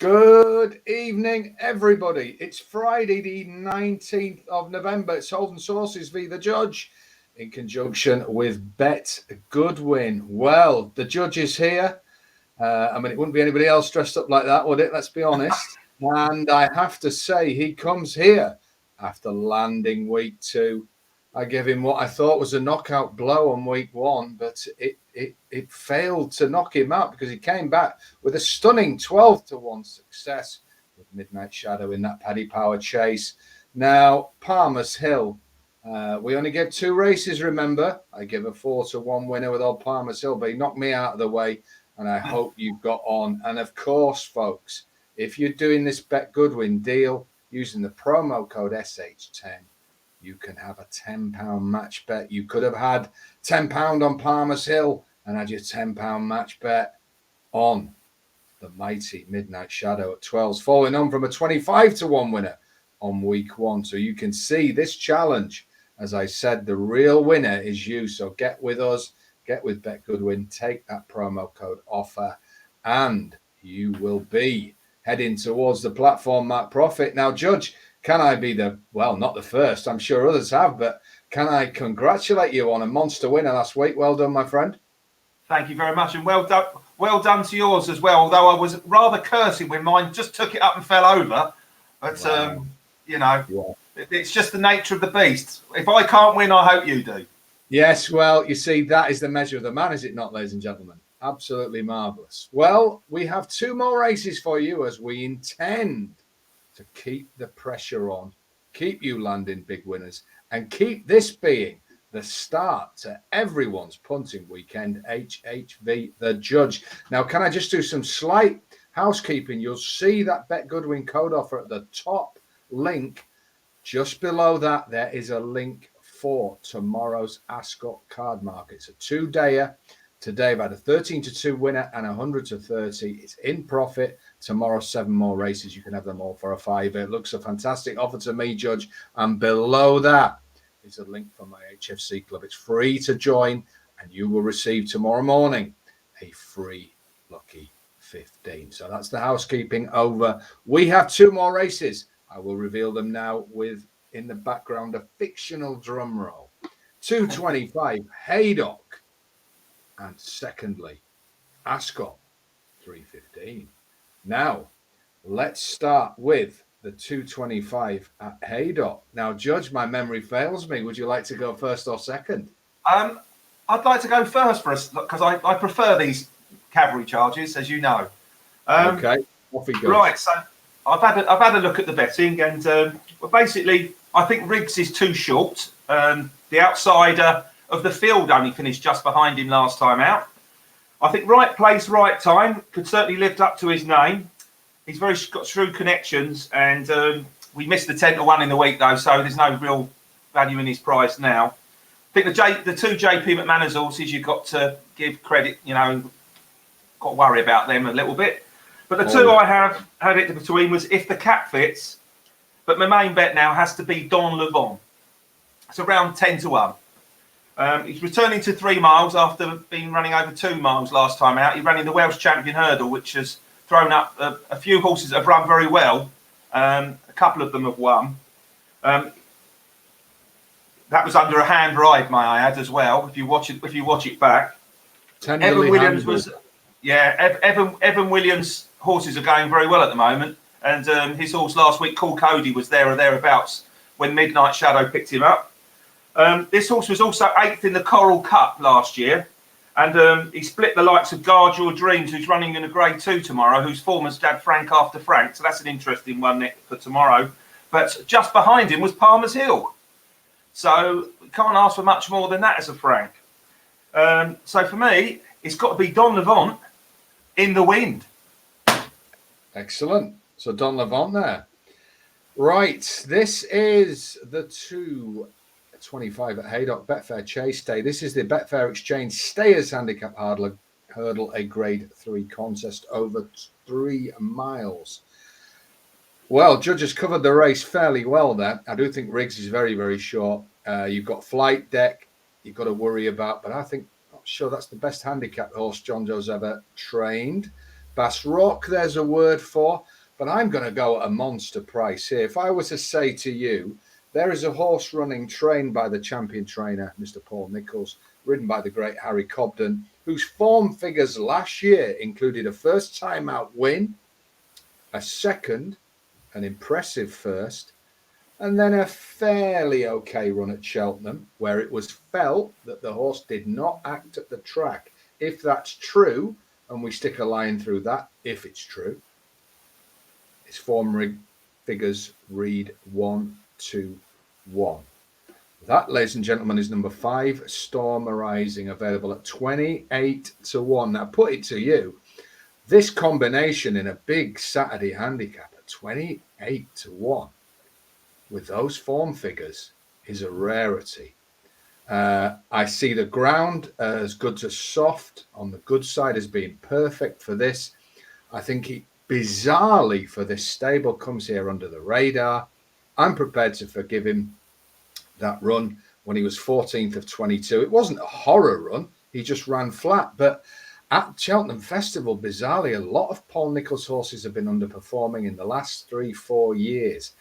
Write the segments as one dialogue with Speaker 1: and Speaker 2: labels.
Speaker 1: Good evening, everybody. It's Friday, the 19th of November. It's Holden Sources v. The Judge in conjunction with Bet Goodwin. Well, the Judge is here. It wouldn't be anybody else dressed up like that, would it? Let's be honest. And I have to say, he comes here after landing week 2. I gave him what I thought was a knockout blow on week 1, but it failed to knock him out because he came back with a stunning 12-1 success with Midnight Shadow in that Paddy Power chase. Now, Palmer's Hill. We only gave 2 races, remember? I give a 4-1 winner with old Palmer's Hill, but he knocked me out of the way, and I hope you got on. And of course, folks, if you're doing this Bet Goodwin deal using the promo code SH10, you can have a £10 match bet. You could have had £10 on Palmer's Hill and had your £10 match bet on the mighty Midnight Shadow at 12s, following on from a 25-1 winner on week 1. So you can see this challenge. As I said, the real winner is you. So get with us, get with Bet Goodwin, take that promo code offer, and you will be heading towards the platform mark profit. Now, Judge, can I be not the first, I'm sure others have, but can I congratulate you on a monster winner last week? Well done, my friend.
Speaker 2: Thank you very much, and well done to yours as well, although I was rather cursing when mine just took it up and fell over. But, wow. It's just the nature of the beast. If I can't win, I hope you do.
Speaker 1: Yes, well, you see, that is the measure of the man, is it not, ladies and gentlemen? Absolutely marvellous. Well, we have 2 more races for you as we intend to keep the pressure on, keep you landing big winners, and keep this being the start to everyone's punting weekend, HHV The Judge. Now, can I just do some slight housekeeping? You'll see that Bet Goodwin code offer at the top link. Just below that, there is a link for tomorrow's Ascot card market. It's a 2-dayer. Today, I've had a 13-2 winner and 100-30. It's in profit. Tomorrow, 7 more races. You can have them all for a £5. It looks a fantastic offer to me, Judge. And below that is a link for my HFC club. It's free to join, and you will receive tomorrow morning a free Lucky 15. So that's the housekeeping over. We have 2 more races. I will reveal them now with, in the background, a fictional drum roll. 225 Haydock. And secondly, Ascot 315. Now, let's start with the 225 at Haydock. Now, Judge, my memory fails me. Would you like to go first or second?
Speaker 2: I'd like to go first for us because I prefer these cavalry charges, as you know.
Speaker 1: Okay, off he goes.
Speaker 2: Right, so I've had a look at the betting, and basically, I think Riggs is too short. The outsider of the field only finished just behind him last time out. I think right place, right time could certainly live up to his name. He's got shrewd connections, and we missed the 10-1 in the week though, so there's no real value in his price now. I think the 2 JP McManus horses, you've got to give credit, got to worry about them a little bit. But the 2 I have had it between was If the Cap Fits, but my main bet now has to be Don Levon. It's around 10-1. He's returning to 3 miles after being running over 2 miles last time out. He ran in the Welsh Champion Hurdle, which has thrown up a few horses that have run very well. A couple of them have won. That was under a hand ride, may I add, as well. If you watch it back, Evan Williams was, Evan Williams' horses are going very well at the moment, and his horse last week, Call Cody, was there or thereabouts when Midnight Shadow picked him up. This horse was also 8th in the Coral Cup last year, and he split the likes of Guard Your Dreams, who's running in a Grade 2 tomorrow, whose form has had Frank after Frank, so that's an interesting one for tomorrow. But just behind him was Palmer's Hill, so we can't ask for much more than that as a Frank. So for me, it's got to be Don Levant in the wind.
Speaker 1: Excellent. So Don Levant there. Right, this is the 225 at Haydock Betfair Chase Day. This is the Betfair Exchange Stayers Handicap Hurdle, a Grade 3 contest over 3 miles. Well, judges covered the race fairly well there. I do think Riggs is very, very short. You've got Flight Deck you've got to worry about, but I think, not sure that's the best handicap horse John Joe's ever trained. Bass Rock, there's a word for, but I'm going to go at a monster price here. If I were to say to you, there is a horse running trained by the champion trainer, Mr. Paul Nicholls, ridden by the great Harry Cobden, whose form figures last year included a first time out win, a second, an impressive first, and then a fairly okay run at Cheltenham, where it was felt that the horse did not act at the track. If that's true, and we stick a line through that, if it's true, his form figures read 1, 2, 1. That, ladies and gentlemen, is number 5, Storm Arising, available at 28 to 1. Now, put it to you, this combination in a big Saturday handicap at 28 to 1 with those form figures is a rarity. I see the ground as good to soft on the good side as being perfect for this. I think he bizarrely for this stable comes here under the radar. I'm prepared to forgive him that run when he was 14th of 22. It wasn't a horror run. He just ran flat. But at Cheltenham Festival, bizarrely, a lot of Paul Nicholls horses have been underperforming in the last 3-4 years.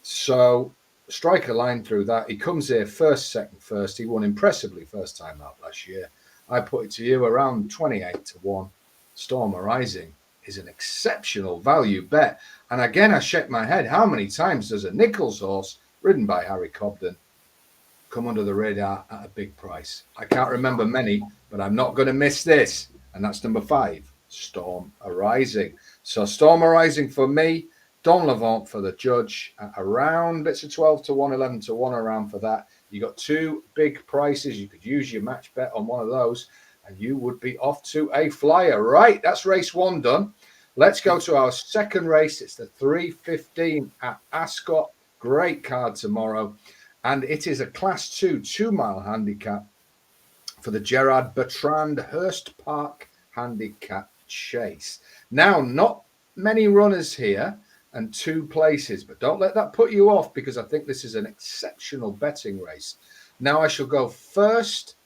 Speaker 1: So strike a line through that. He comes here first, second, first. He won impressively first time out last year. I put it to you around 28 to 1. Storm Arising is an exceptional value bet. And again, I shake my head. How many times does a Nicholls horse ridden by Harry Cobden come under the radar at a big price? I can't remember many, but I'm not going to miss this. And that's number 5, Storm Arising. So Storm Arising for me, Don Levant for the judge at around bits of 12 to 1, 11 to 1 around for that. You got 2 big prices. You could use your match bet on one of those and you would be off to a flyer. Right, that's race 1 done. Let's go to our second race. It's the 3:15 at Ascot. Great card tomorrow. And it is a class 2 2-mile handicap for the Gerard Bertrand Hurst Park Handicap Chase. Now, not many runners here and 2 places, but don't let that put you off because I think this is an exceptional betting race. Now I shall go first,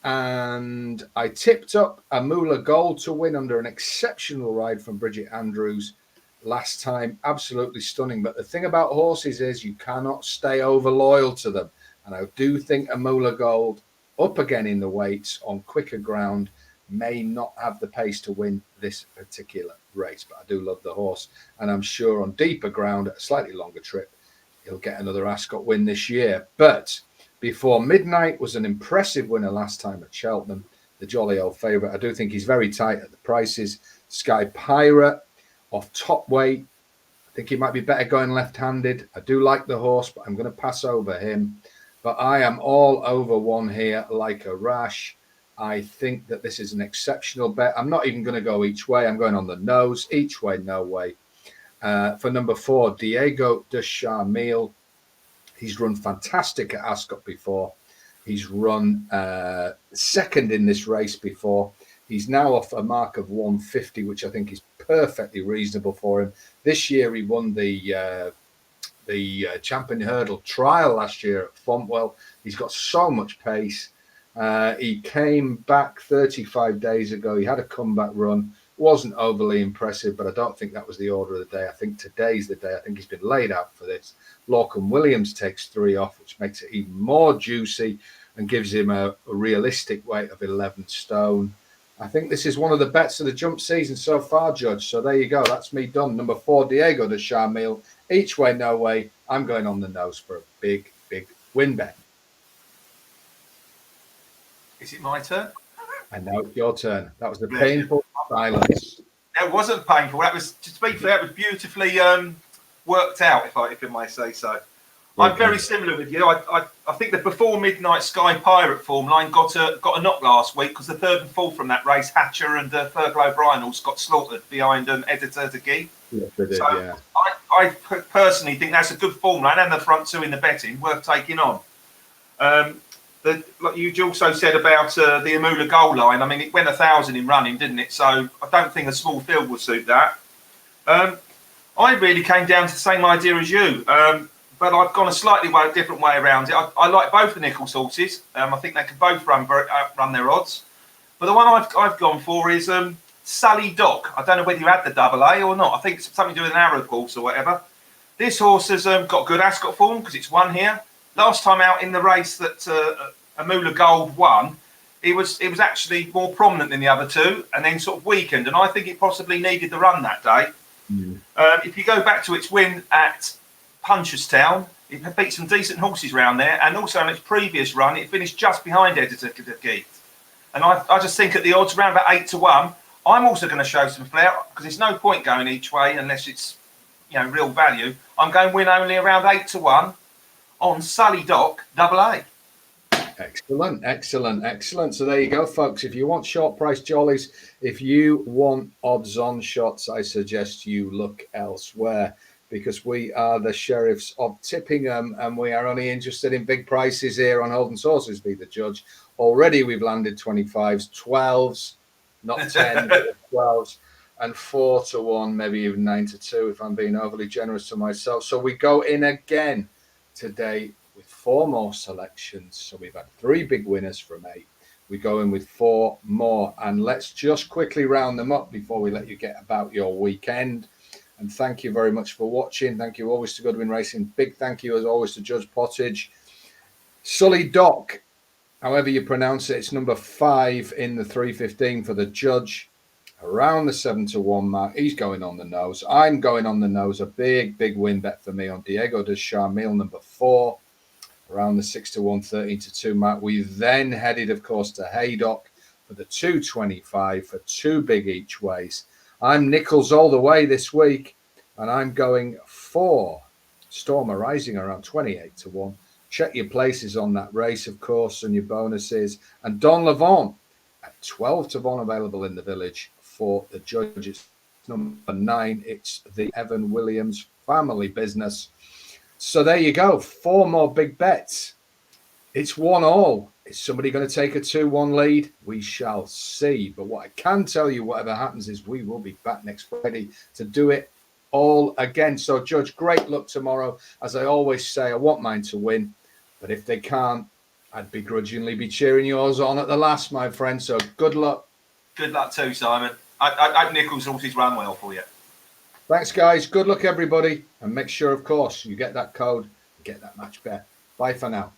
Speaker 1: and I tipped up Amula Gold to win under an exceptional ride from Bridget Andrews last time. Absolutely stunning. But the thing about horses is you cannot stay over loyal to them. And I do think Amula Gold, up again in the weights on quicker ground, may not have the pace to win this particular race. But I do love the horse. And I'm sure on deeper ground, at a slightly longer trip, he'll get another Ascot win this year. But Before Midnight was an impressive winner last time at Cheltenham, the jolly old favourite. I do think he's very tight at the prices. Sky Pirate off top weight. I think he might be better going left-handed. I do like the horse, but I'm going to pass over him. But I am all over one here like a rash. I think that this is an exceptional bet. I'm not even going to go each way. I'm going on the nose. Each way, no way. For number 4, Diego de Charmille. He's run fantastic at Ascot before. He's run second in this race before. He's now off a mark of 150, which I think is perfectly reasonable for him. This year he won the Champion Hurdle Trial last year at Fontwell. He's got so much pace. He came back 35 days ago. He had a comeback run. Wasn't overly impressive, but I don't think that was the order of the day. I think today's the day. I think he's been laid out for this. Lorcan Williams takes 3 off, which makes it even more juicy and gives him a realistic weight of 11 stone. I think this is one of the bets of the jump season so far, Judge. So there you go. That's me done. Number 4, Diego de Charmille. Each way, no way. I'm going on the nose for a big, big win bet.
Speaker 2: Is it my turn?
Speaker 1: I know it's your turn. That was the painful silence.
Speaker 2: It wasn't painful. That was, to be fair, it was beautifully worked out, if I may say so. I'm very similar with you. I think the Before Midnight Sky Pirate form line got a knock last week because the third and fourth from that race, Hatcher and Fergal O'Brien, all got slaughtered behind Editor de Guy.
Speaker 1: Yes, they did,
Speaker 2: so
Speaker 1: yeah.
Speaker 2: I personally think that's a good form line and the front two in the betting, worth taking on. Like you also said about the Amula goal line, I mean, it went 1,000 in running, didn't it? So I don't think a small field will suit that. I really came down to the same idea as you, but I've gone a slightly different way around it. I like both the Nicholls horses. I think they can both run their odds. But the one I've gone for is Sully Dock. I don't know whether you had the double A or not. I think it's something to do with an arrow course or whatever. This horse has got good Ascot form because it's won here. Last time out in the race that Amula Gold won, it was actually more prominent than the other two, and then sort of weakened. And I think it possibly needed the run that day. If you go back to its win at Punchestown, it beat some decent horses around there, and also in its previous run, it finished just behind Editor Geet. And I just think at the odds around about 8-1, I'm also going to show some flair because there's no point going each way unless it's real value. I'm going win only around 8-1 on Sully Dock double A.
Speaker 1: Excellent, excellent, excellent. So there you go, folks. If you want short price jollies, if you want odds on shots, I suggest you look elsewhere because we are the sheriffs of Tippingham and we are only interested in big prices here on Holden Sources, be the judge. Already we've landed 25s, 12s, not 10, but 12s, and 4-1, maybe even 9-2 if I'm being overly generous to myself. So we go in again today with 4 more selections. So we've had 3 big winners from 8. We go in with 4 more, and let's just quickly round them up before we let you get about your weekend. And thank you very much for watching. Thank you always to Goodwin Racing. Big thank you as always to Judge Pottage. Sully Dock, however you pronounce it, it's number 5 in the 315 for the judge. Around the 7-1 mark. He's going on the nose. I'm going on the nose. A big win bet for me on Diego de Charmille, number 4. Around the 6-1, 13-2 mark. We then headed, of course, to Haydock for the 225 for 2 big each ways. I'm Nichols all the way this week, and I'm going for Storm Arising around 28-1. Check your places on that race, of course, and your bonuses. And Don Levant at 12-1 available in the village for the judges. Number 9, it's the Evan Williams family business. So there you go. 4 more big bets. It's 1-all. Is somebody going to take a 2-1 lead? We shall see. But what I can tell you, whatever happens, is we will be back next Friday to do it all again. So, Judge, great luck tomorrow. As I always say, I want mine to win. But if they can't, I'd begrudgingly be cheering yours on at the last, my friend. So good luck.
Speaker 2: Good luck too, Simon. I hope Nichols' horses run well for you.
Speaker 1: Thanks, guys. Good luck, everybody. And make sure, of course, you get that code, get that match bet. Bye for now.